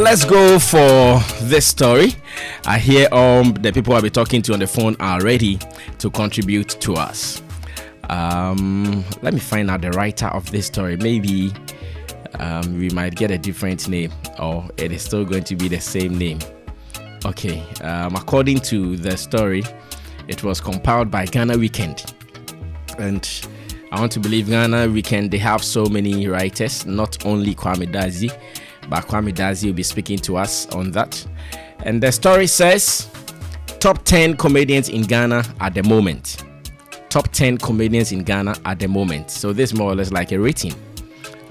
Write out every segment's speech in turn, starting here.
let's go for this story. I hear the people I'll be talking to on the phone are ready to contribute to us. Let me find out the writer of this story. Maybe we might get a different name, or it is still going to be the same name. Okay, according to the story, it was compiled by Ghana Weekend, and I want to believe Ghana Weekend, they have so many writers, not only Kwame Dazi, but Kwame Dazi will be speaking to us on that. And the story says, top 10 comedians in Ghana at the moment. Top 10 comedians in Ghana at the moment. So this is more or less like a rating.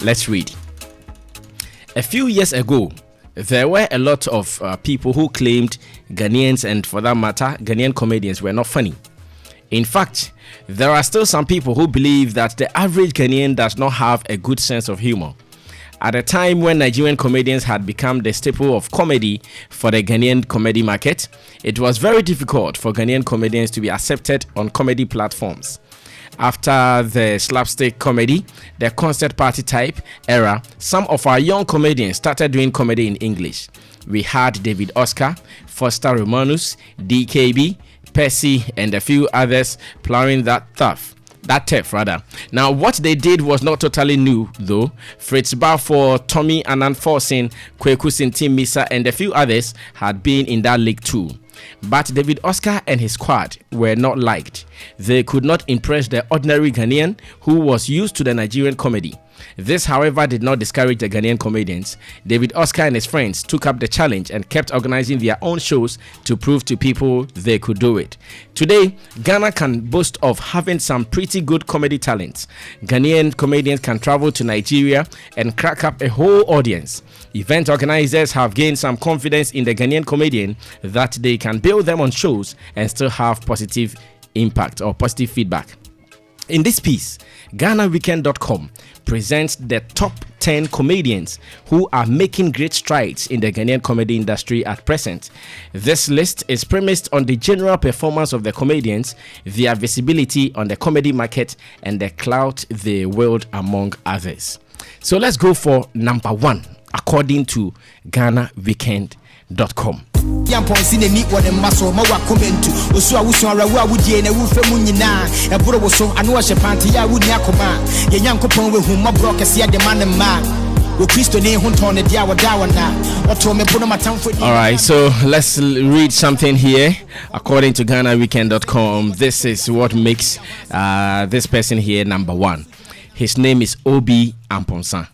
Let's read. A few years ago, there were a lot of people who claimed Ghanaians, and for that matter, Ghanaian comedians were not funny. In fact, there are still some people who believe that the average Ghanaian does not have a good sense of humor. At a time when Nigerian comedians had become the staple of comedy for the Ghanaian comedy market, it was very difficult for Ghanaian comedians to be accepted on comedy platforms. After the slapstick comedy, the concert party type era, some of our young comedians started doing comedy in English. We had David Oscar, Foster Romanus, DKB, Percy, and a few others plowing that turf. Now, what they did was not totally new, though. Fritz Balfour, Tommy Anand Forsin, Kweku Sintim Misa, and a few others had been in that league too. But David Oscar and his squad were not liked. They could not impress the ordinary Ghanaian who was used to the Nigerian comedy. This, however, did not discourage the Ghanaian comedians. David Oscar and his friends took up the challenge and kept organizing their own shows to prove to people they could do it. Today, Ghana can boast of having some pretty good comedy talents. Ghanaian comedians can travel to Nigeria and crack up a whole audience. Event organizers have gained some confidence in the Ghanaian comedian that they can build them on shows and still have positive impact or positive feedback. In this piece, GhanaWeekend.com presents the top 10 comedians who are making great strides in the Ghanaian comedy industry at present. This list is premised on the general performance of the comedians, their visibility on the comedy market, and the clout they wield among others. So let's go for number 1, according to GhanaWeekend.com. Yampon sine ni wode maso ma wa comment osu awusu arawu awudie na wufe mu nyina e boro wo so anu ohye pante ya wuni akoma ye nyankopon we hu ma bro kese ya de man ma wo Kristo ne hu ton ne dia wada wana oto me bono matamfo. All right, so let's read something here. According to GhanaWeekend.com, this is what makes this person here number 1. His name is Obi Amponsan.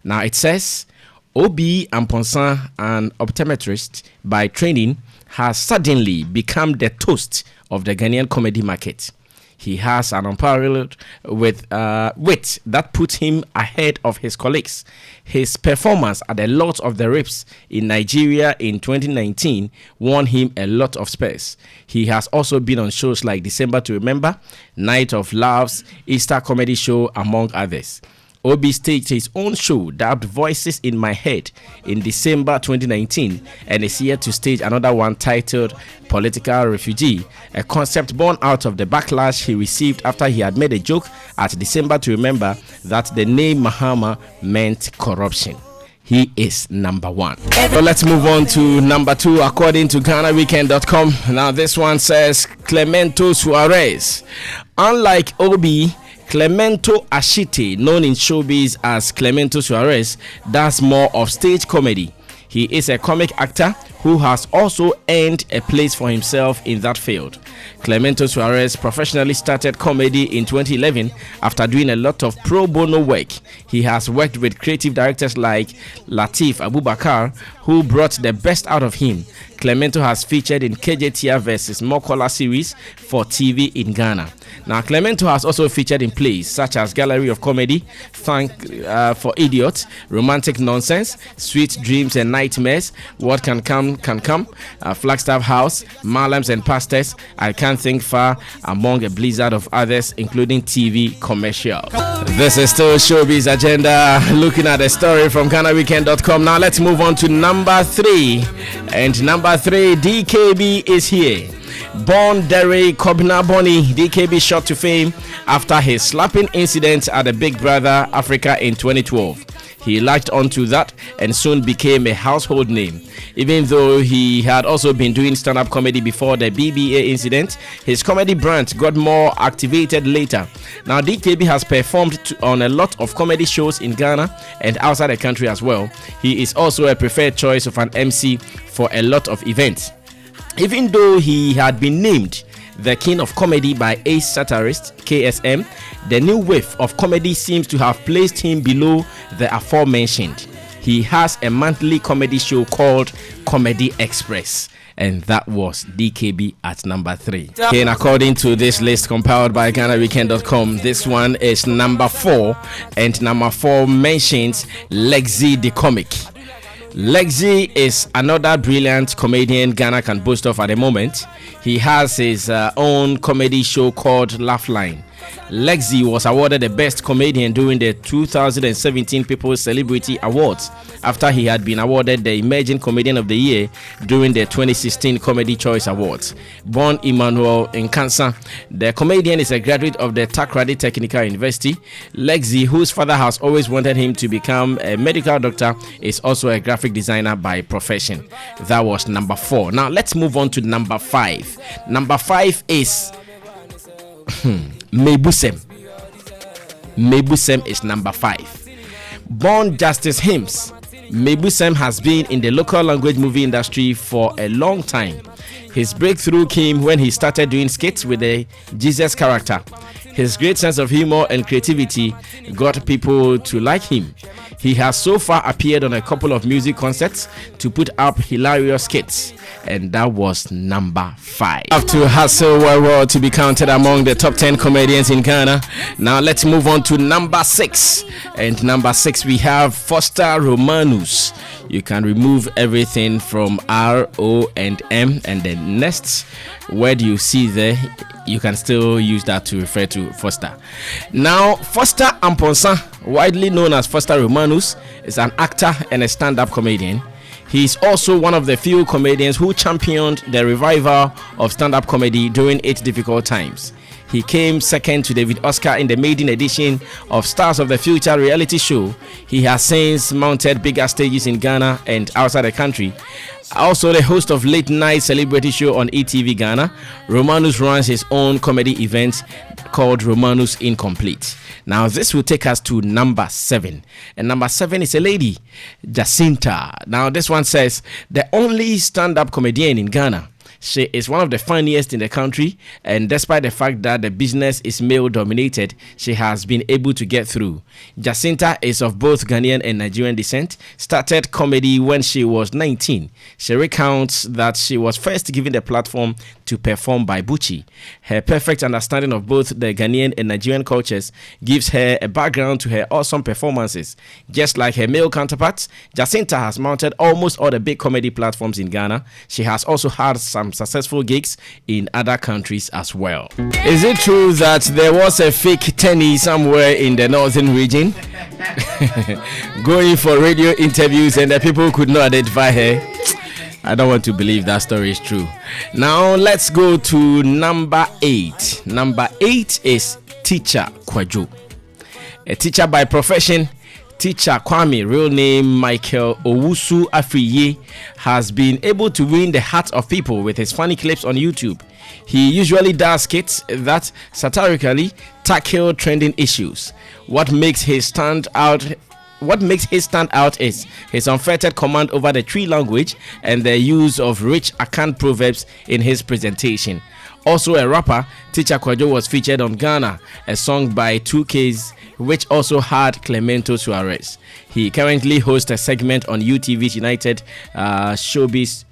Now it says Obi Amponsan, an optometrist by training, has suddenly become the toast of the Ghanaian comedy market. He has an unparalleled wit that puts him ahead of his colleagues. His performance at the Lords of the Rips in Nigeria in 2019 won him a lot of space. He has also been on shows like December to Remember, Night of Laughs, Easter Comedy Show, among others. Obi staged his own show dubbed Voices in My Head in December 2019 and is here to stage another one titled Political Refugee, a concept born out of the backlash he received after he had made a joke at December to Remember that the name Mahama meant corruption. He is number 1. So let's move on to number 2 according to GhanaWeekend.com. Now this one says Clemento Suarez. Unlike Obi, Clemento Ashite, known in showbiz as Clemento Suarez, does more of stage comedy. He is a comic actor who has also earned a place for himself in that field. Clemento Suarez professionally started comedy in 2011 after doing a lot of pro bono work. He has worked with creative directors like Lateef Abubakar, who brought the best out of him. Clemento has featured in KJTR vs. Mokola series for TV in Ghana. Now, Clemento has also featured in plays such as Gallery of Comedy, Thank for Idiots, Romantic Nonsense, Sweet Dreams and Nightmares, What Can Come, Flagstaff House, Malams and Pastors, I Can't Think Far, among a blizzard of others, including TV commercial. This is still Showbiz Agenda, looking at a story from GhanaWeekend.com. Now, let's move on to number 3. And number 3, DKB is here. Born Derry Kobina Boni, DKB shot to fame after his slapping incident at the Big Brother Africa in 2012. He latched onto that and soon became a household name. Even though he had also been doing stand-up comedy before the BBA incident, his comedy brand got more activated later. Now, DKB has performed on a lot of comedy shows in Ghana and outside the country as well. He is also a preferred choice of an MC for a lot of events. Even though he had been named the king of comedy by Ace satirist KSM, the new wave of comedy seems to have placed him below the aforementioned. He has a monthly comedy show called Comedy Express, and that was DKB at number 3. Okay, and according to this list compiled by GhanaWeekend.com, this one is number 4, and number 4 mentions Lexi the Comic. Lexi is another brilliant comedian Ghana can boast of at the moment. He has his own comedy show called Laugh Line. Lexi was awarded the best comedian during the 2017 People's Celebrity Awards after he had been awarded the Emerging Comedian of the Year during the 2016 Comedy Choice Awards. Born Emmanuel Nkansa, the comedian is a graduate of the Takrady Technical University. Lexi, whose father has always wanted him to become a medical doctor, is also a graphic designer by profession. That was number 4. Now let's move on to number 5. Number 5 is Mebusem. Mebusem is number 5. Born Justice Hymns, Mebusem has been in the local language movie industry for a long time. His breakthrough came when he started doing skits with the Jesus character. His great sense of humor and creativity got people to like him. He has so far appeared on a couple of music concerts to put up hilarious skits, and that was number 5. Have to hustle well to be counted among the top 10 comedians in Ghana. Now let's move on to number 6. And number 6 we have Foster Romanus. You can remove everything from R, O, and M, and the next word you see there, you can still use that to refer to Foster. Now, Foster Amponsa, widely known as Foster Romanus, is an actor and a stand-up comedian. He is also one of the few comedians who championed the revival of stand-up comedy during its difficult times. He came second to David Oscar in the maiden edition of Stars of the Future reality show. He has since mounted bigger stages in Ghana and outside the country. Also the host of late night celebrity show on ETV Ghana, Romanus runs his own comedy event called Romanus Incomplete. Now this will take us to number 7. And number 7 is a lady, Jacinta. Now this one says, the only stand-up comedian in Ghana. She is one of the funniest in the country, and despite the fact that the business is male-dominated, she has been able to get through. Jacinta is of both Ghanaian and Nigerian descent, started comedy when she was 19. She recounts that she was first given the platform to perform by Bucci. Her perfect understanding of both the Ghanaian and Nigerian cultures gives her a background to her awesome performances. Just like her male counterparts, Jacinta has mounted almost all the big comedy platforms in Ghana. She has also had some successful gigs in other countries as well. Is it true that there was a fake Tenny somewhere in the northern region going for radio interviews and the people could not identify her? I don't want to believe that story is true. Now let's go to number 8. Number 8 is Teacher Kwajo. A teacher by profession, Teacher Kwame, real name Michael Owusu Afriye, has been able to win the hearts of people with his funny clips on YouTube. He usually does skits that satirically tackle trending issues. What makes his stand out is his unfettered command over the Tree language and the use of rich Akan proverbs in his presentation. Also a rapper, Teacher Kwajo was featured on Ghana, a song by 2Ks, which also had Clemento Suarez. He currently hosts a segment on UTV's United Showbiz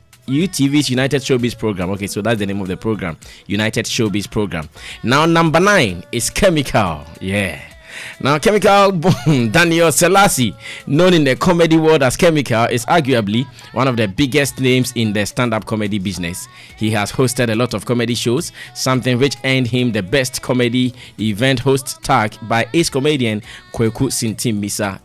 program. Okay, so that's the name of the program, United Showbiz program. Now number 9 is Chemical. Yeah. Now, Chemical Daniel Selassie, known in the comedy world as Chemical, is arguably one of the biggest names in the stand-up comedy business. He has hosted a lot of comedy shows, something which earned him the best comedy event host tag by ace comedian Kweku Sintim Misa.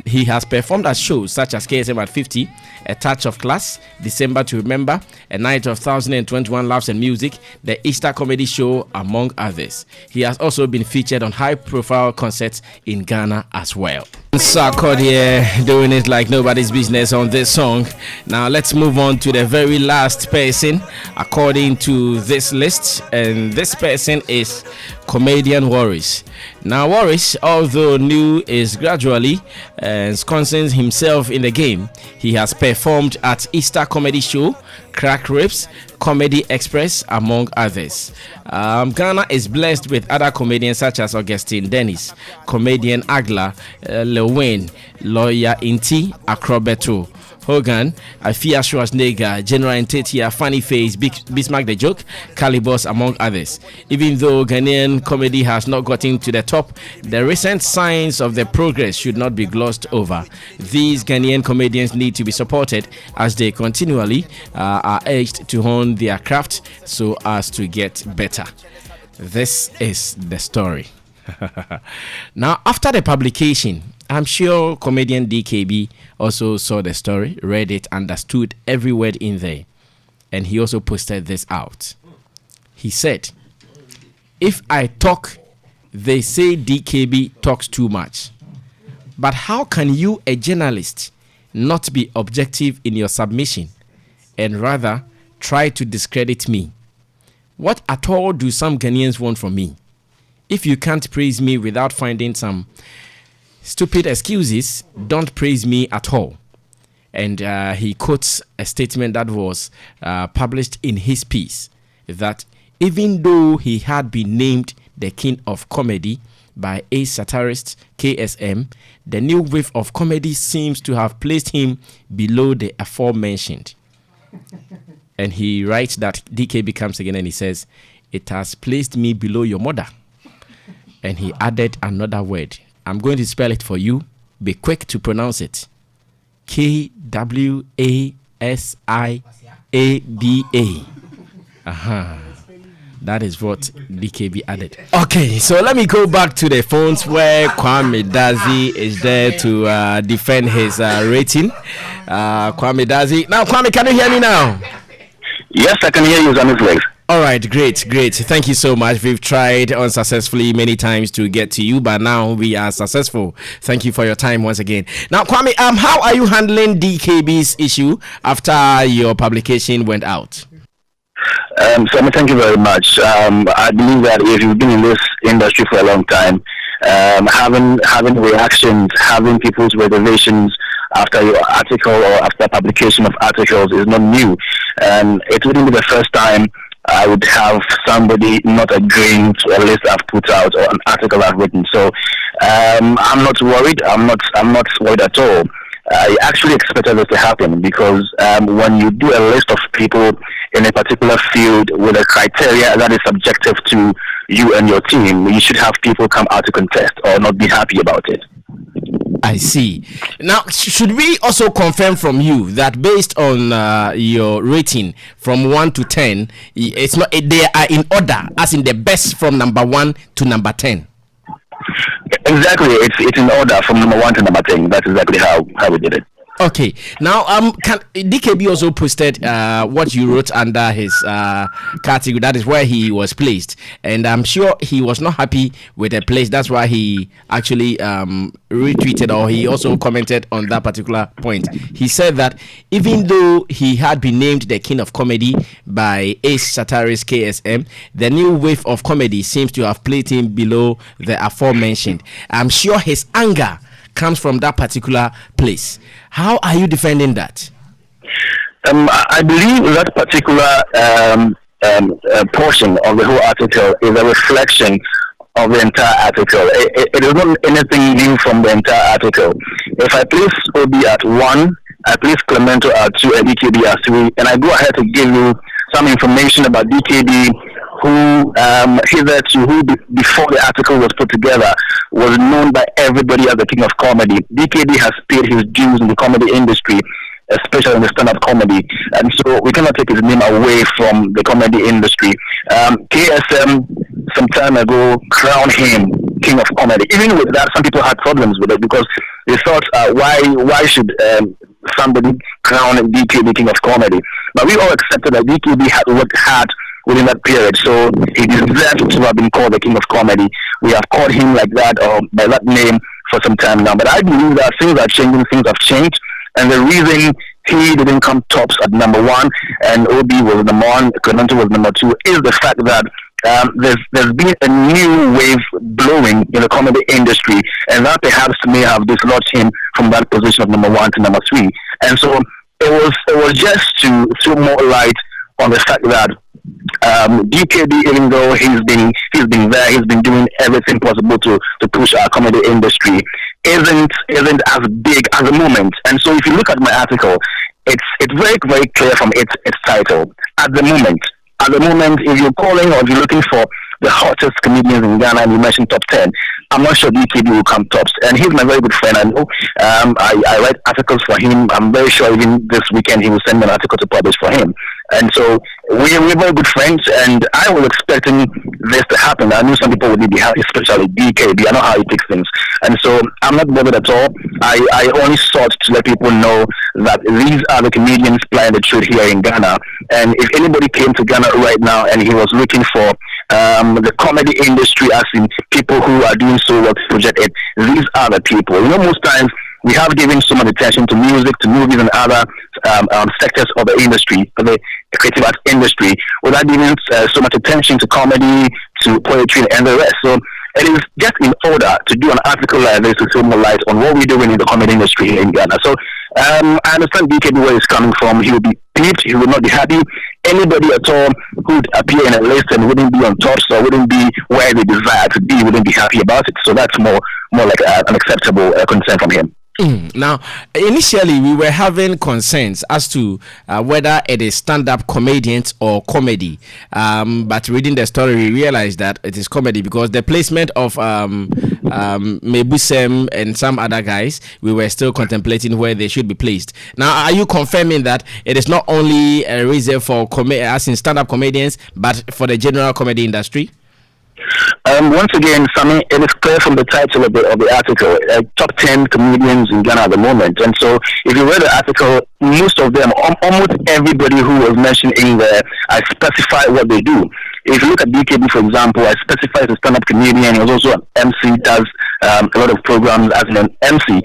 He has performed at shows such as KSM at 50, A Touch of Class, December to Remember, A Night of 1021 Laughs and Music, The Easter Comedy Show, among others. He has also been featured on high-profile concerts in Ghana as well. Sarkod here doing it like nobody's business on this song. Now let's move on to the very last person according to this list, and this person is comedian Warris. Now Warris, although new, is gradually ensconcing himself in the game. He has performed at Easter Comedy Show, Crack Ribs, Comedy Express, among others. Ghana is blessed with other comedians such as Augustine Dennis, comedian Agla, Lewin, lawyer Inti, Acrobato, Hogan, Afia Schwarzenegger, General Ntetia, Funny Face, Bismarck the Joke, Calibos, among others. Even though Ghanaian comedy has not gotten to the top, the recent signs of the progress should not be glossed over. These Ghanaian comedians need to be supported as they continually are urged to hone their craft so as to get better. This is the story. Now, after the publication, I'm sure comedian DKB also saw the story, read it, understood every word in there, and he also posted this out. He said, "If I talk, they say DKB talks too much. But how can you, a journalist, not be objective in your submission and rather try to discredit me? What at all do some Ghanaians want from me? If you can't praise me without finding some stupid excuses, don't praise me at all." And he quotes a statement that was published in his piece, that even though he had been named the king of comedy by a satirist KSM, the new wave of comedy seems to have placed him below the aforementioned. And he writes that DKB comes again and he says, "It has placed me below your mother." And he added another word. I'm going to spell it for you. Be quick to pronounce it. KWASIABA. That is what DKB added. Okay, so let me go back to the phones where Kwame Dazi is there to defend his rating. Kwame Dazi. Now, Kwame, can you hear me now? Yes, I can hear you, Zaniflex. All right, great. Thank you so much. We've tried unsuccessfully many times to get to you, but now we are successful. Thank you for your time once again. Now, Kwame, how are you handling DKB's issue after your publication went out? Sammy, thank you very much. I believe that if you've been in this industry for a long time, having reactions, having people's reservations after your article or after publication of articles is not new. It wouldn't be the first time I would have somebody not agreeing to a list I've put out or an article I've written. So I'm not worried. I'm not worried at all. I actually expected this to happen because when you do a list of people in a particular field with a criteria that is subjective to you and your team, you should have people come out to contest or not be happy about it. I see. Now, should we also confirm from you that based on your rating from 1 to 10, it's not they are in order, as in the best from number 1 to number 10? Exactly, it's in order from number 1 to number 10. That's exactly how we did it. Okay. Now, DKB also posted what you wrote under his category. That is where he was placed, and I'm sure he was not happy with the place. That's why he actually retweeted, or he also commented on that particular point. He said that even though he had been named the king of comedy by ace satirist KSM, the new wave of comedy seems to have placed him below the aforementioned. I'm sure his anger comes from that particular place. How are you defending that? I believe that particular portion of the whole article is a reflection of the entire article. It is not anything new from the entire article. If I place Obi at 1, I place Clemento at 2, and DKB at 3, and I go ahead to give you some information about DKB, who before the article was put together was known by everybody as the king of comedy. DKB has paid his dues in the comedy industry, especially in the stand-up comedy, and so we cannot take his name away from the comedy industry. KSM some time ago crowned him king of comedy. Even with that, some people had problems with it because they thought, why should somebody crown DKB king of comedy? But we all accepted that DKB had worked hard within that period, so he deserved to have been called the king of comedy. We have called him like that, or by that name, for some time now. But I believe that things are changing, things have changed, and the reason he didn't come tops at number one and Obi was number one, Clemento was number two, is the fact that there's been a new wave blowing in the comedy industry, and that perhaps may have dislodged him from that position of number one to number three. And so it was just to throw more light on the fact that DKB, even though he's been there, he's been doing everything possible to push our comedy industry, isn't as big at the moment. And so if you look at my article, it's very, very clear from its title. At the moment, if you're calling or if you're looking for the hottest comedians in Ghana and you mentioned top 10, I'm not sure DKB will come tops. And he's my very good friend. I know I write articles for him. I'm very sure even this weekend he will send me an article to publish for him. And so we're very good friends, and I was expecting this to happen. I knew some people would be happy, especially DKB. I know how he takes things. And so I'm not bothered at all. I only sought to let people know that these are the comedians playing the truth here in Ghana. And if anybody came to Ghana right now and he was looking for the comedy industry, as in people who are doing so well to project it, these are the people. You know, most times we have given so much attention to music, to movies, and other sectors of the industry, of the creative arts industry, without giving so much attention to comedy, to poetry, and the rest. So it is just in order to do an article like this to throw more light on what we're doing in the comedy industry here in Ghana. So I understand DKB where he's coming from. He will be peeved. He will not be happy. Anybody at all who would appear in a list and wouldn't be on top, or wouldn't be where they desire to be, wouldn't be happy about it. So that's more like an acceptable concern from him. Now, initially, we were having concerns as to whether it is stand-up comedians or comedy. But reading the story, we realized that it is comedy because the placement of Mebusem and some other guys, we were still contemplating where they should be placed. Now, are you confirming that it is not only a reason for as in stand-up comedians, but for the general comedy industry? Once again, Sammy, it is clear from the title of the article, top 10 comedians in Ghana at the moment. And so if you read the article, most of them, almost everybody who was mentioned in there, I specify what they do. If you look at DKB, for example, I specify as a stand-up comedian. He was also an MC, does a lot of programs as an MC.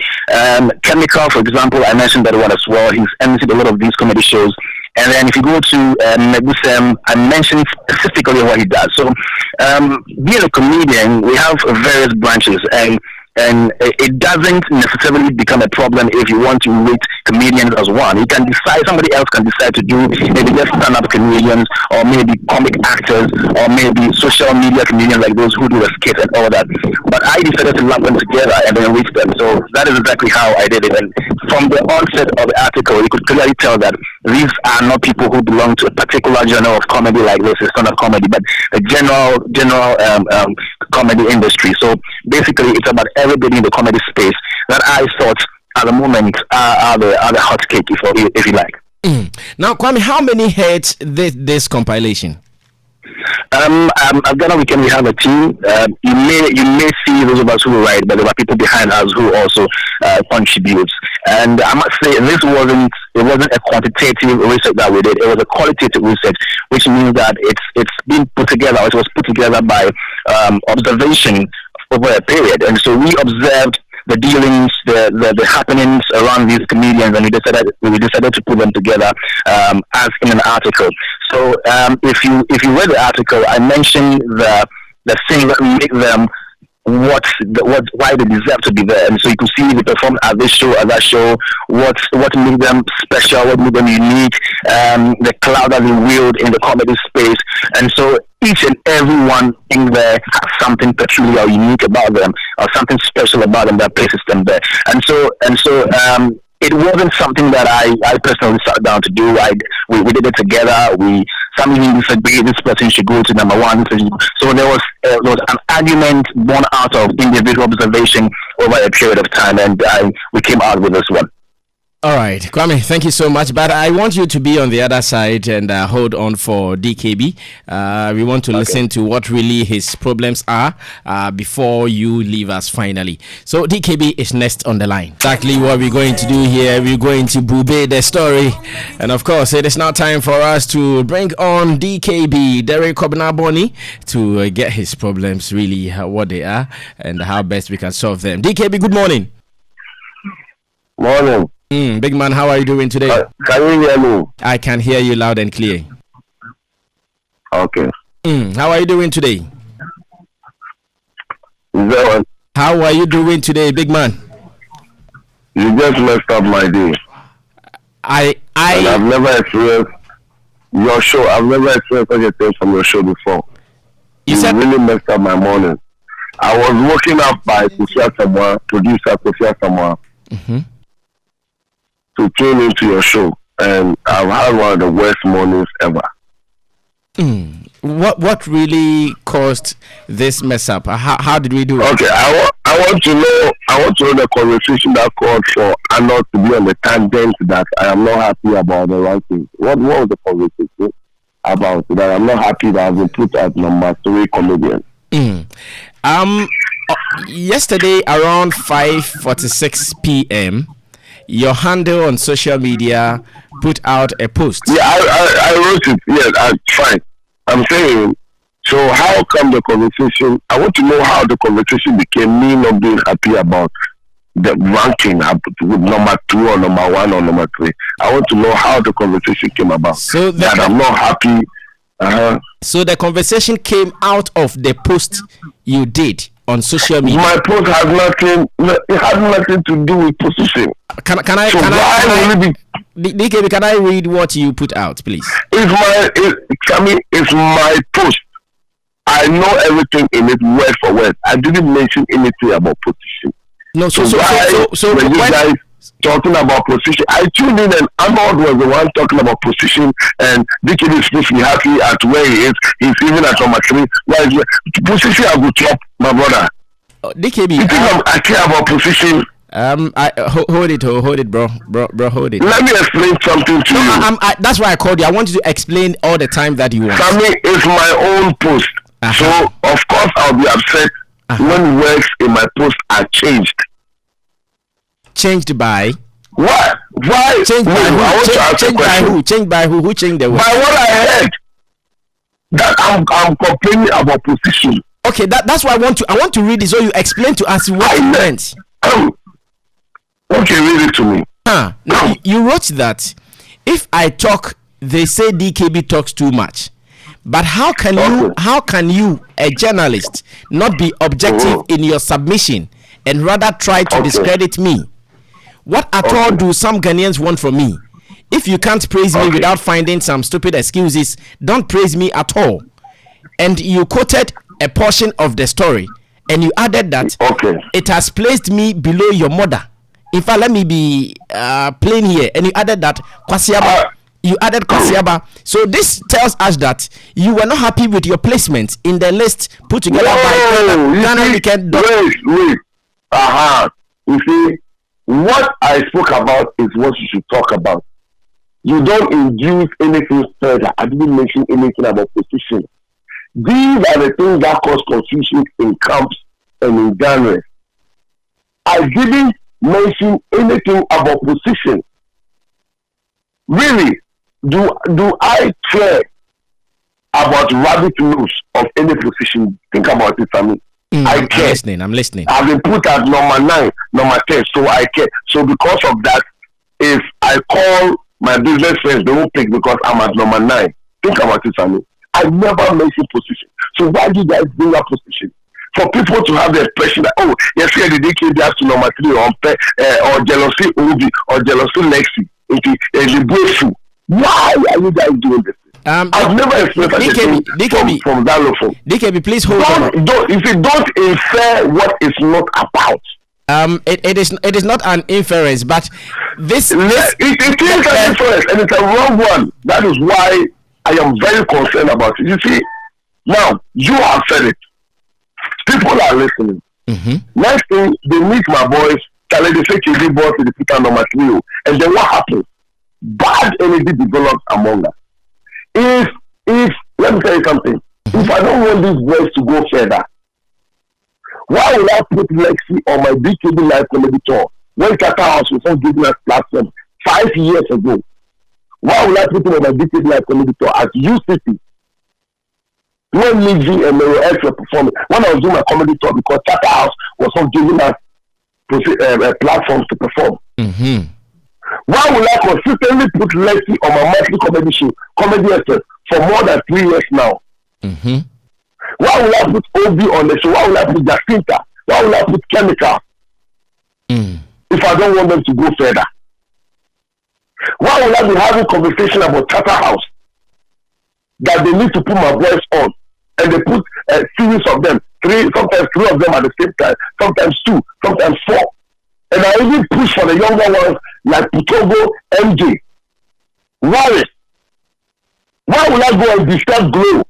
Chemical, for example, I mentioned that one as well. He's MC'd a lot of these comedy shows. And then if you go to Nebusem, I mentioned specifically what he does. So being a comedian, we have various branches, and it doesn't necessarily become a problem if you want to rate comedians as one. You can decide, somebody else can decide to do maybe just stand-up comedians, or maybe comic actors, or maybe social media comedians like those who do the skits and all that. But I decided to lump them together and then reach them. So that is exactly how I did it. And from the onset of the article, you could clearly tell that these are not people who belong to a particular genre of comedy like this, it's not a comedy, but a general comedy industry. So basically, it's about everybody in the comedy space that I thought at the moment are the hot cake, if you like. Now, Kwame, how many heads this compilation? At Ghana Weekend, we have a team. You may see those of us who write, but there are people behind us who also contribute. And I must say, this wasn't a quantitative research that we did. It was a qualitative research, which means that it's been put together. It was put together by observation over a period, and so we observed the dealings, the happenings around these comedians, and we decided to put them together as in an article. So if you read the article, I mentioned the things that make them why they deserve to be there, and so you can see they perform at this show, at that show, what made them special, what made them unique, the cloud that they wield in the comedy space, and so each and every one in there has something peculiar or unique about them, or something special about them that places them there, and so it wasn't something that I personally sat down to do. We did it together. Some even disagreed. This person should go to number one. So there was an argument born out of individual observation over a period of time, and we came out with this one. All right, Kwame, thank you so much. But I want you to be on the other side and hold on for DKB. We want to listen to what really his problems are before you leave us finally. So DKB is next on the line. Exactly what we're going to do here. We're going to boobay the story. And of course, it is now time for us to bring on DKB, Derek Kobnaboni, to get his problems really what they are and how best we can solve them. DKB, good morning. Morning. Big man, how are you doing today? Can you hear me? I can hear you loud and clear. Okay. How are you doing today? How are you doing today, big man? You just messed up my day. And I've never experienced your show. I've never experienced such a thing from your show before. You really messed up my morning. I was woken up by Asamoah, producer Asamoah, to tune into your show, and I've had one of the worst mornings ever. What really caused this mess up? How did we do it? Okay, I want to know the conversation that called for Arnold to be on the tangent that I am not happy about the writing. What was the conversation about that I'm not happy that I've been put at number 3 comedian? Yesterday around 5:46 p.m. your handle on social media put out a post. Yeah, I wrote it. Yes, fine. I'm saying, so how come the conversation? I want to know how the conversation became me not being happy about the ranking with number 2 or number 1 or number 3. I want to know how the conversation came about. So that I'm not happy. So the conversation came out of the post you did on social media. My post has nothing. It has nothing to do with position. DKB, can I read what you put out, please? It's my post. I know everything in it word for word. I didn't mention anything about position. No, so when you guys talking about position, I tuned in and Arnold was the one talking about position, and DKB is supposed to be happy at where he is. He's even at number 3. Position I will chop, my brother. DKB, you think I care about position? Hold it, bro, hold it. Let me explain something to you. That's why I called you. I want you to explain all the time that you want. Sammy, is my own post, so of course I'll be upset when words in my post are changed. Changed by what? Why? Changed by who? Changed by who? Who changed the word? By what I heard. That I'm complaining about position. Okay, that's why I want to read it so you explain to us what you meant. Okay, read it to me. Now you wrote that if I talk, they say DKB talks too much. But how can you, a journalist, not be objective in your submission and rather try to discredit me? What at all do some Ghanaians want from me? If you can't praise me without finding some stupid excuses, don't praise me at all. And you quoted a portion of the story, and you added that it has placed me below your mother. In fact, let me be plain here. And you added that Kwasiaba. You added Kwasiaba. So this tells us that you were not happy with your placement in the list put together by Ghana Weekend. Wait. You see, what I spoke about is what you should talk about. You don't induce anything further. I didn't mention anything about position. These are the things that cause confusion in camps and in genres. I didn't mention anything about position. Really, do I care about rabbit news of any position? Think about it, Sammy. I care. I'm listening. I've been put at number 9, number 10, so I care. So because of that, if I call my business friends, they won't pick because I'm at number 9. Think about it, Sammy. I never mentioned position. So why do you guys bring up position? For people to have the impression that, yes, the DKB has to number 3 or jealousy Obi or jealousy Lexi. Why are you guys doing this? I've never experienced DKB from Zylofon. DKB, please hold on. If you don't infer what it's not about. It is not an inference, but it is an inference, and it's a wrong one. That is why I am very concerned about it. You see, now you have said it. People are listening. Next thing, they meet my boys, Charlie, they say KD boss is the Peter number 3. And then what happens? Bad energy develops among us. If let me tell you something. If I don't want these boys to go further, why would I put Lexi on my DKB live comedy tour when Tata House was not giving us platform 5 years ago? Why would I put him on my DKB live comedy tour at UCT when Lizzie and Mary X were performing? When I was doing my comedy tour because Tata House was not giving us platforms to perform. Mm-hmm. Why would I consistently put Lexi on my monthly comedy show, Comedy Essence, for more than 3 years now? Mm-hmm. Why will I put OB on the show? Why will I put Jacinta? Why will I put Chemical? If I don't want them to go further? Why will I be having conversation about Tata House that they need to put my voice on? And they put a series of them, sometimes three of them at the same time, sometimes 2, sometimes 4. And I even push for the younger ones like Putogo, MJ. Why will I go and discuss Glow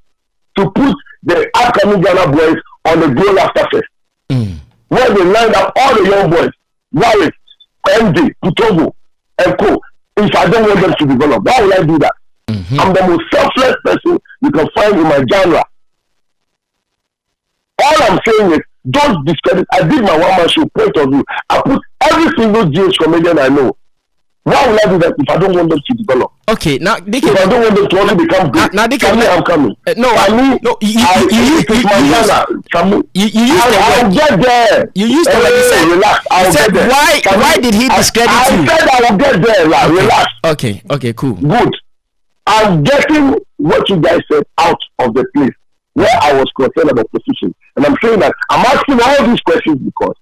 to put the upcoming Ghana boys on the Glow Laughter Fest? Where they line up all the young boys, Wallace, MJ, Putogo, and Co. If I don't want them to develop, why will I do that? I'm the most selfless person you can find in my genre. All I'm saying is, don't discredit. I did my one-man show, point of view. I put every single GH comedian I know. Why will I do that if I don't want them to develop? Okay, now if I don't want them to also become good, now I'm coming. I'll get there. You used to relax. I'll get there. Why did he discredit you? I said I will get there. Relax. Okay, cool. Good. I'm getting what you guys said out of the place where I was concerned about position. And I'm saying that I'm asking all these questions because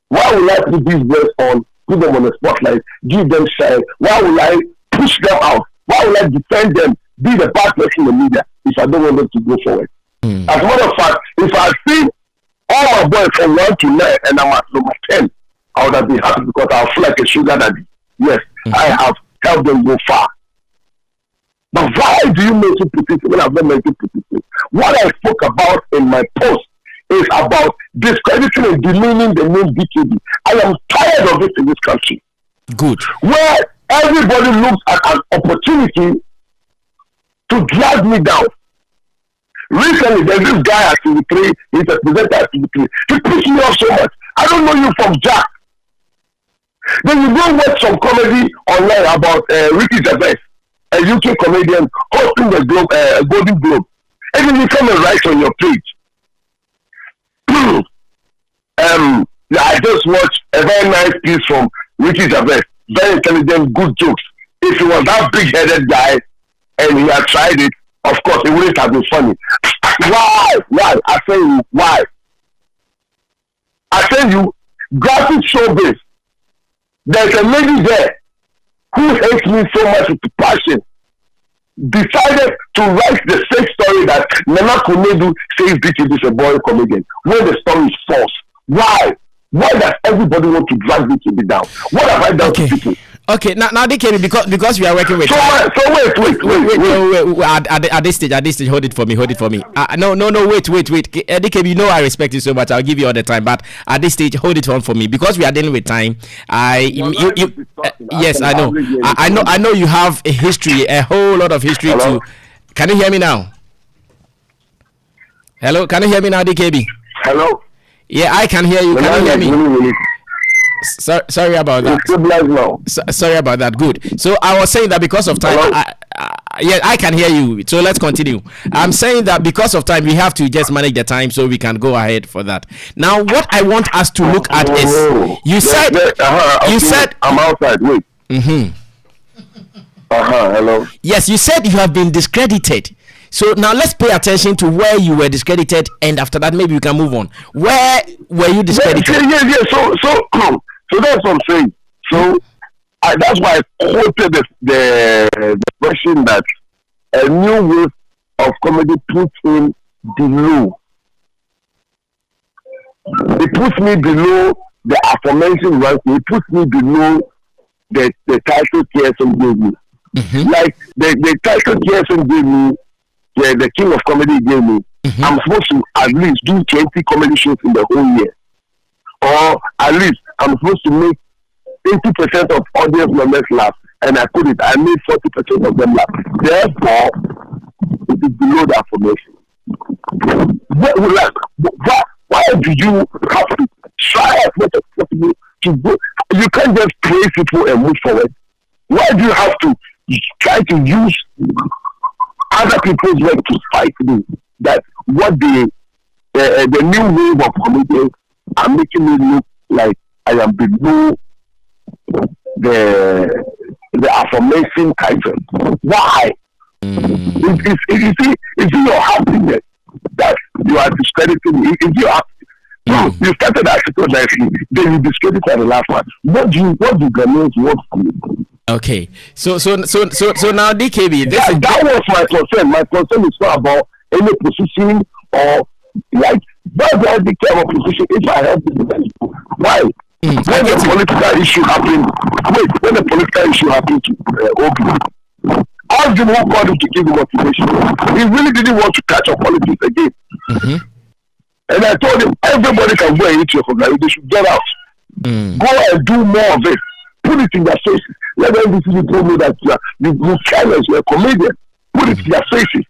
why will I put these boys on, put them on the spotlight, give them shine? Why will I push them out? Why will I defend them, be the bad person in the media if I don't want them to go forward? As a matter of fact, if I see all my boys from 1 to 9 and I'm at number 10, I would have been happy because I'll feel like a sugar daddy. Yes, I have helped them go far. But why do you mention petition when I've not mentioned petition? What I spoke about in my post is about discrediting and demeaning the name DKB. I am tired of it in this country. Good. Where everybody looks at an opportunity to drag me down. Recently, there's this guy at TV3, he's a presenter at TV3. He pissed me off so much. I don't know you from Jack. Then you go watch some comedy online about Ricky Gervais, a UK comedian hosting the Golden Globe. And then you come and write on your page. I just watched a very nice piece from Ricky Gervais. Very intelligent, good jokes. If he was that big-headed guy and he had tried it, of course, it wouldn't have been funny. Why? I say you, why? I say you, graphic showbiz. There's a lady there who hates me so much with passion. Decided to write the same story that Nana Kunedu says DKB is a boy comedian when the story is false. Why? Why does everybody want to drag DKB down? What have I done to people? Okay, now DKB, because we are working with. So wait. At this stage, hold it for me. No, wait. DKB, you know I respect you so much. I'll give you all the time, but at this stage, hold it on for me because we are dealing with time. Yes, I know. I know you have a history, a whole lot of history. Hello? Can you hear me now? Hello, can you hear me now, DKB? Hello. Yeah, I can hear you. Can you hear me? Sorry about that. Sorry about that. Good. So I was saying that because of time, I can hear you. So let's continue. I'm saying that because of time, we have to just manage the time so we can go ahead for that. Now, what I want us to look at is you said I'm outside. Wait. Hello. Yes, you said you have been discredited. So now let's pay attention to where you were discredited, and after that maybe we can move on. Where were you discredited? Yeah. So that's what I'm saying. So that's why I quoted the expression that a new wave of comedy puts him below. It puts me below the aforementioned ranking. It puts me below the title TSM gave me. Like the title TSM gave me. Yeah, the king of comedy gave me. I'm supposed to at least do 20 comedy shows in the whole year, or at least I'm supposed to make 80% of audience members laugh, and I couldn't. I made 40% of them laugh. Therefore, it is below that formation. Why do you have to try as much as possible to go? You can't just praise people and move forward. Why do you have to try to use other people's work to fight me? That what the new wave of comedians are making me look like I am below the affirmation title. Why? Is your happiness that you are discrediting me? Is your happiness? So you started asking nicely, then you discredited at the last one. What do Ghanaians want from you? Okay, so now DKB, that was my concern. My concern is not about any position or like why do I declare a position if I help the people? Why? When the political issue happened, when the political issue happened to Obi, ask him who called him to give him motivation. He really didn't want to catch up politics again. Mm-hmm. And I told him everybody can go and eat your food. They should get out. Go and do more of it. Put it in their faces. Let them told me that you're careless, you're a comedian. Put it in their faces.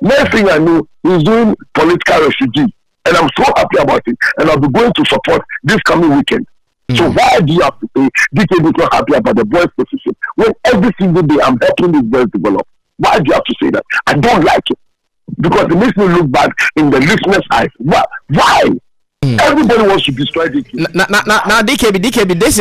Next thing I know, he's doing political refugee. And I'm so happy about it. And I'll be going to support this coming weekend. So why do you have to say DKB is not happy about the boys' position when every single day I'm helping these boys develop? Why do you have to say that? I don't like it. Because it makes me look bad in the listener's eyes. Why? Everybody wants to destroy DKB. Now DKB, this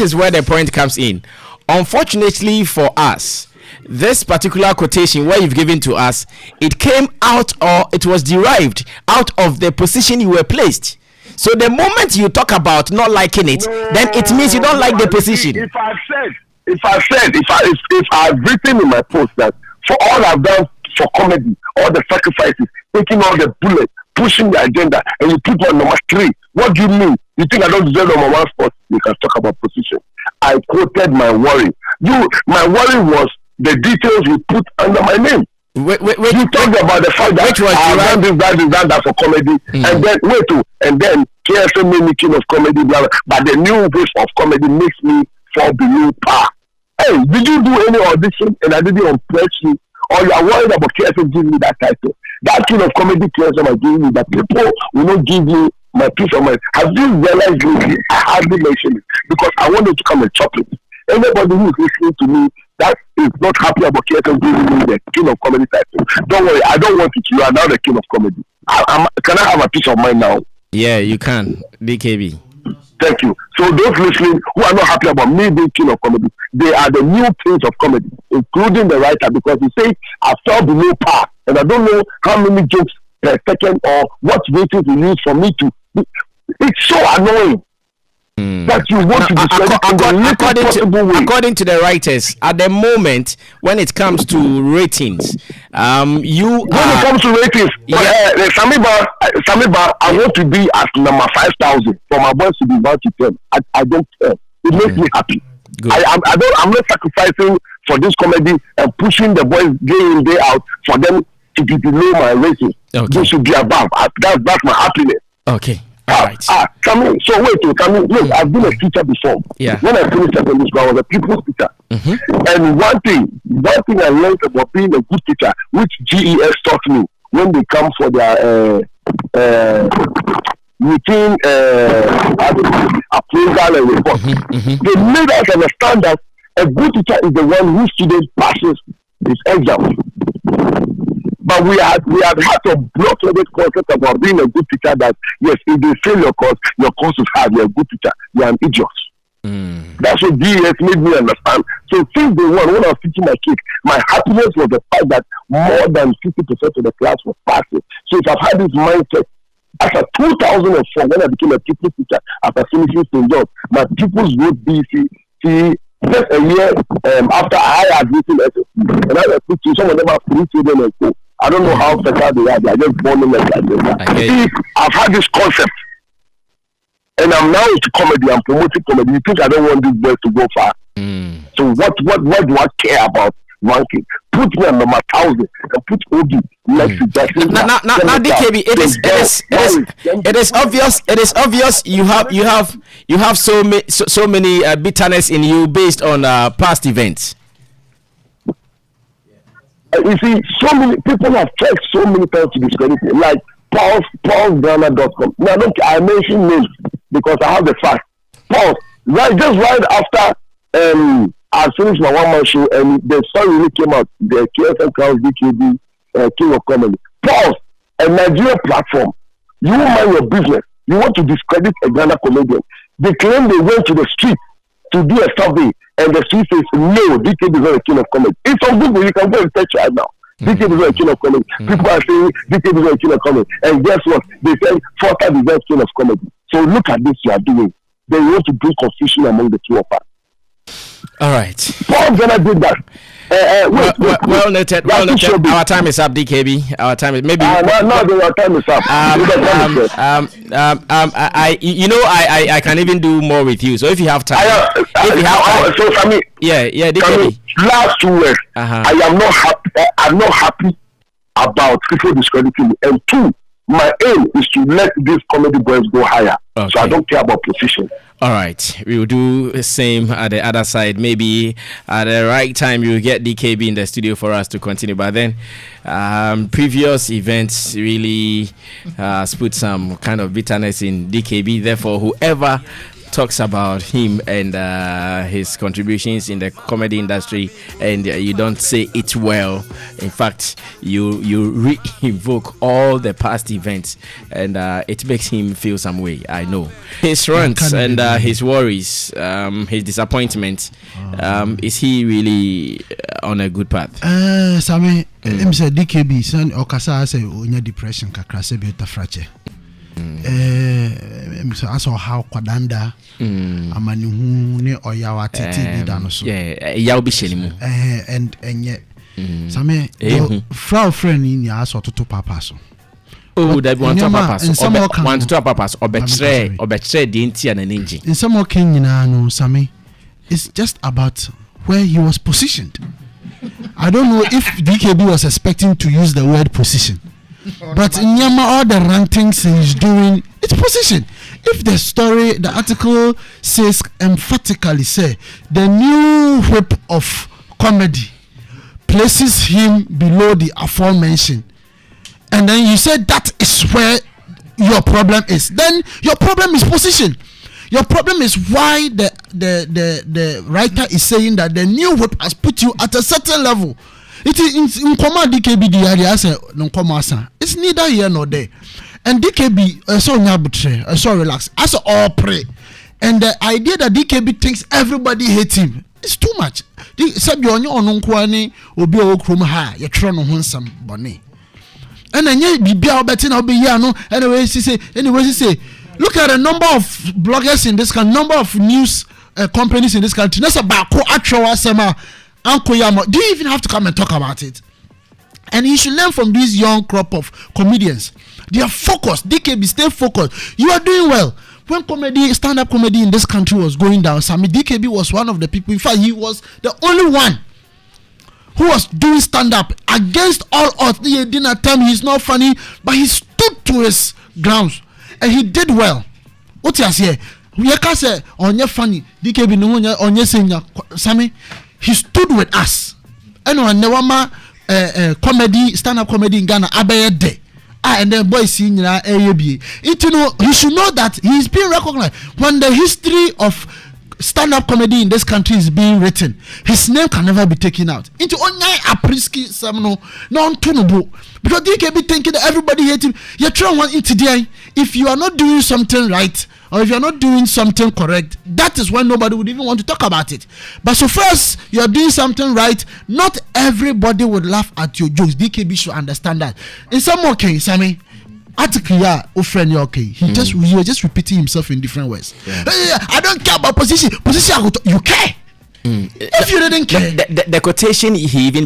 is where the point comes in. Unfortunately for us, this particular quotation where you've given to us, it came out or it was derived out of the position you were placed. So the moment you talk about not liking it, then it means you don't like the position. If I've written in my post that for all I've done for comedy, all the sacrifices, taking all the bullets, pushing the agenda, and you put on number 3, what do you mean? You think I don't deserve number 1 spot? You can talk about position. I quoted my worry. My worry was the details you put under my name. You talked about the fact that I have done that for comedy, and then KSM made me king of comedy, blah, blah, but the new wave of comedy makes me fall below par. Hey, did you do any audition and I didn't impress you? Or you are worried about KSM giving me that title? That king of comedy KSM are giving me that people will not give you my peace of mind. Have you realized lately? I hardly mention it because I wanted to come and chop it. Anybody who is listening to me that is not happy about KSM giving me the king of comedy title, don't worry, I don't want it. You are now the king of comedy. Can I have a peace of mind now? Yeah, you can, DKB. Thank you. So those listening who are not happy about me being king of comedy, they are the new kings of comedy, including the writer, because he says I fell below par, and I don't know how many jokes per second or what ratings he used for me to. It's so annoying. That you want to discredit according to the writers, at the moment when it comes to ratings, when it comes to ratings, Sammy Bar, I want to be at number 5,000 for my boys to be about to 10. I don't care. It makes me happy. I'm not sacrificing for this comedy and pushing the boys day in day out for them to be below my ratings. They should be above. That's my happiness. Okay. Sammy, so wait, look, I've been a teacher before. Yeah. When I finished secondary school, I was a pupils teacher. And one thing I learned about being a good teacher, which GES taught me when they come for their routine appraisal and report, they made us understand that a good teacher is the one whose student passes his exam. But we had had a block-headed concept about being a good teacher that, yes, if they fail your course is hard, you're a good teacher, you're an idiot. That's what DES made me understand. So since day one, when I was teaching my kids, my happiness was the fact that more than 50% of the class was passing. So if I've had this mindset, after 2004, when I became a pupils teacher, after finishing St. John's, my pupils wrote BC, just a year after I had written SSC, and I was teaching some of them have 3 children and so. I don't know how better they are. They are just born in like that. I've had this concept, and I'm now into comedy. I'm promoting comedy. You think I don't want these boys to go far? So what do I care about ranking. Put me on number 1,000 and put Obi next to Jackson. Now, DKB, it is obvious. It is obvious. You have so many bitterness in you based on past events. You see, so many people have tried so many times to discredit me, like PaulsGhana.com. Now, look, I mention names because I have the fact. Paul, right after I finished my one-man show and the story really came out, the KFM Crowns DKB King of Comedy. Paul, a Nigeria platform, you mind your business. You want to discredit a Ghana comedian. They claim they went to the street to do a survey, and the street says, no, DKB is not a king of comedy. It's on Google, you can go and search right now. DKB is not a king of comedy. People are saying DKB is not a king of comedy. And guess what? They say Forster deserves king of comedy. So look at this you are doing. They want to bring confusion among the two of us. All right. Paul Ghana did that. Well noted. Well noted. Our time is up, DKB. Our time is maybe. No, our time is up. I can even do more with you. So if you have time, so Sammy, DKB. Last 2 words. I am not happy. I'm not happy about people discrediting me. And 2, my aim is to let these comedy boys go higher. Okay. So I don't care about position. All right, we will do the same at the other side. Maybe at the right time you will get DKB in the studio for us to continue. But then previous events really put some kind of bitterness in DKB. Therefore, whoever talks about him and his contributions in the comedy industry and you don't say it well, in fact you re-evoke all the past events and it makes him feel some way. I know his rants and his worries, his disappointment. Is he really on a good path? Sammy, him say DKB son okasa say onya depression kakra say be fracture. So I saw how Kwadanda amani hu ne oyawa tete bida no so yaw bi shelimu and yet Sammy frau friend in ya so to papa so that one to papa one to papa obetre de ntia na ninji in some king nyina no Sammy, it's just about where he was positioned. I don't know if DKB was expecting to use the word position. But in Yama, all the rantings he's doing, it's position. If the story, the article says emphatically, say the new whip of comedy places him below the aforementioned, and then you said that is where your problem is. Then your problem is position. Your problem is why the writer is saying that the new whip has put you at a certain level. It is in command DKB the area say no comasa. It's neither here nor there. And DKB so nyabutre, so relax. As all pray. And the idea that DKB thinks everybody hates him, it's too much. Sabi onyo onunkwani obi okrom ha, ye tro no ho nsam bone. And then ye bibia obeti na obi ya no, anyway she say look at the number of bloggers in this country, number of news companies in this country. That's about ko atwa asema. Do you even have to come and talk about it? And you should learn from this young crop of comedians. They are focused. DKB, stay focused. You are doing well. When stand-up comedy in this country was going down, Sammy, DKB was one of the people. In fact, he was the only one who was doing stand-up against all odds. He didn't tell me he's not funny, but he stood to his grounds and he did well. What you say? We can't say on your funny DKB no on your singer Sammy. He stood with us. And when Newama comedy, stand-up comedy in Ghana, Abaye Day. And then boy senior AAB. He should know that he's being recognized. When the history of stand-up comedy in this country is being written, his name can never be taken out. Into only apriski samno non-tunable. Because DKB thinking that everybody hates him. You're trying one into there. If you are not doing something right, or if you're not doing something correct, that is when nobody would even want to talk about it. But so first, you're doing something right, not everybody would laugh at your jokes. DKB should understand that. In some okay, Sammy, article okay. He was just repeating himself in different ways. Yeah. I don't care about position. You care. If you didn't care. The quotation he even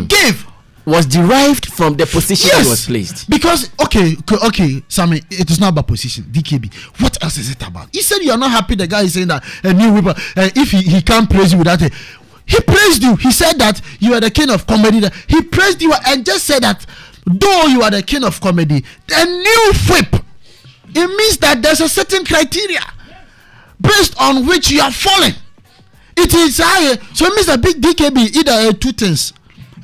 gave was derived from the position he was placed. Because okay, Sammy, it is not about position. DKB, what else is it about? He said you are not happy. The guy is saying that a new whipper, if he can't praise you without it. He praised you. He said that you are the king of comedy. He praised you and just said that though you are the king of comedy, the new whip, it means that there's a certain criteria based on which you are falling. It is higher. So it means that big DKB either two things.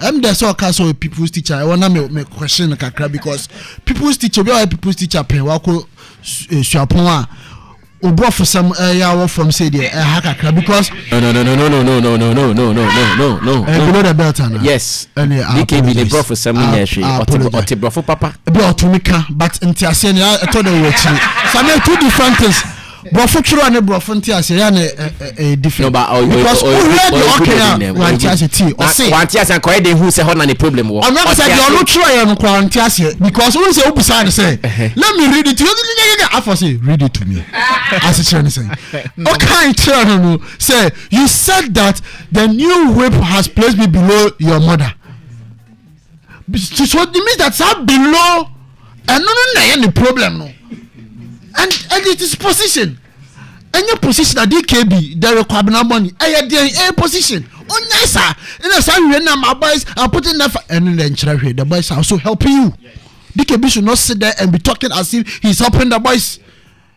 I'm the so castle people's teacher. I wanna make question because people's teacher, we are people's teacher. Pay wako shapona. Obo for some yawo from say the hakakra because no. below the belt now. Yes. DKB the bro for some yeshi. Oti bro for papa. Be otumika, but ntiase I thought they were some two different things. Brofo true and brofo ntiase ya na different. Because okay one ntiase ti or say one ntiase and koy dey who say how na the problem wo. I'm not say you no true ya no kwa ntiase because when say obusa say let me read it to you. I say read it to me. As a Chinese saying. Okay, no say you said that the new whip has placed me below your mother. So it means that's below and no any problem no. And it is position. And your position at DKB, there are quabina money. A position. Oh, yes, sir. And as I remember my boys are putting that and then the boys are also helping you. DKB should not sit there and be talking as if he's helping the boys.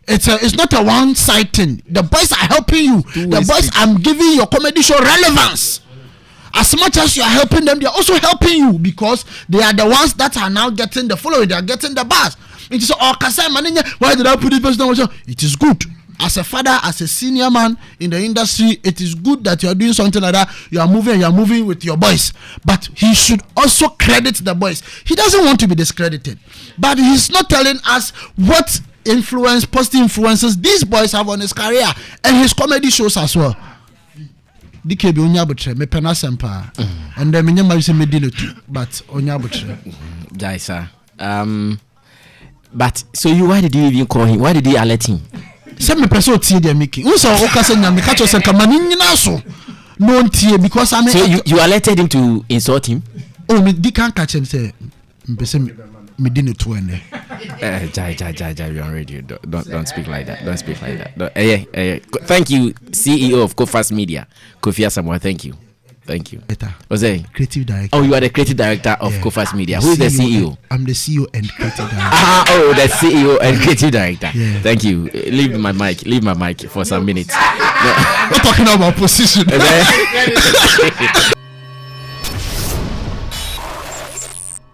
It's not a one-side thing. The boys are helping you. The boys are giving your comedy show relevance. As much as you are helping them, they are also helping you because they are the ones that are now getting the following. They are getting the buzz. It is why did I put this person down? It is good. As a father, as a senior man in the industry, it is good that you are doing something like that. You are moving with your boys. But he should also credit the boys. He doesn't want to be discredited. But he's not telling us what positive influences these boys have on his career and his comedy shows as well. DKB onyabutre me pena sempa and then me nyama say me deal too but onyabutre guys but so why did you even call him? Why did you alert him? Say me person tie dey making so okase nyame ka cho say kamani nyina so no tie because I mean so you alerted him to insult him? Oh me di kan catch him say me didn't to ene Jai, you're on radio. Don't speak like that. Don't speak like that. Thank you, CEO of Kofi's Media, Kofi Asamoah. Thank you. What's that? Creative director. Oh, you are the creative director of Kofi's Media. Who is the CEO? I'm the CEO and creative director. The CEO and creative director. Yeah. Thank you. Leave my mic for some minutes. We're talking about position.